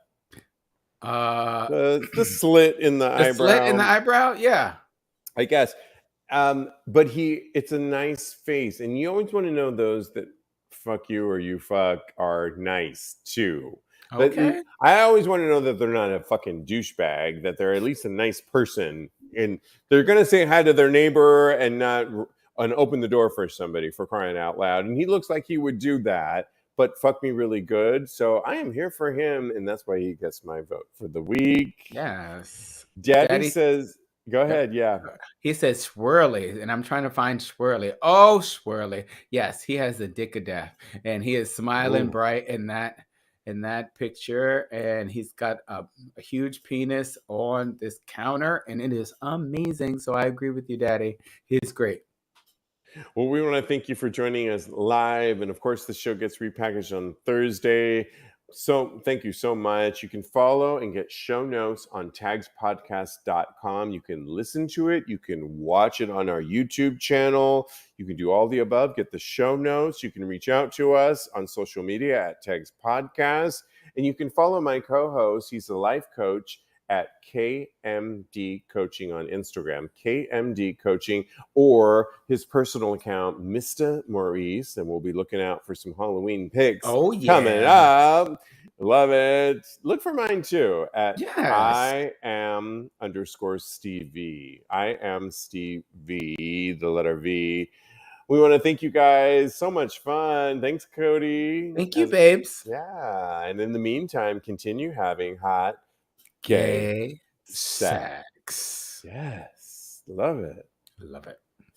The slit in the The slit in the eyebrow, eyebrow? Yeah. I guess. But it's a nice face, and you always want to know those that fuck you or you fuck are nice too. Okay. I always want to know that they're not a fucking douchebag, that they're at least a nice person, and they're gonna say hi to their neighbor and not and open the door for somebody, for crying out loud. And he looks like he would do that, but fuck me really good. So I am here for him, and that's why he gets my vote for the week. Yes. Daddy Daddy, says, go yep. ahead, yeah. He says swirly, and I'm trying to find swirly. Oh, swirly. Yes, he has the dick of death, and he is smiling Ooh. bright in that picture, and he's got a huge penis on this counter, and it is amazing. So I agree with you, Daddy. He's great. Well, we want to thank you for joining us live. And of course, the show gets repackaged on Thursday. So thank you so much. You can follow and get show notes on TAGSPodcast.com. You can listen to it. You can watch it on our YouTube channel. You can do all the above. Get the show notes. You can reach out to us on social media at Tags Podcast. And you can follow my co-host. He's a life coach at KMD Coaching on Instagram, KMD Coaching, or his personal account, Mr. Maurice. And we'll be looking out for some Halloween pics coming up. Love it. Look for mine too at I am _Steve. I am Steve V, the letter V. We want to thank you guys. So much fun. Thanks, Kodi. Thank you, babes. Yeah. And in the meantime, continue having hot Gay sex. sex. Yes. Love it. Love it.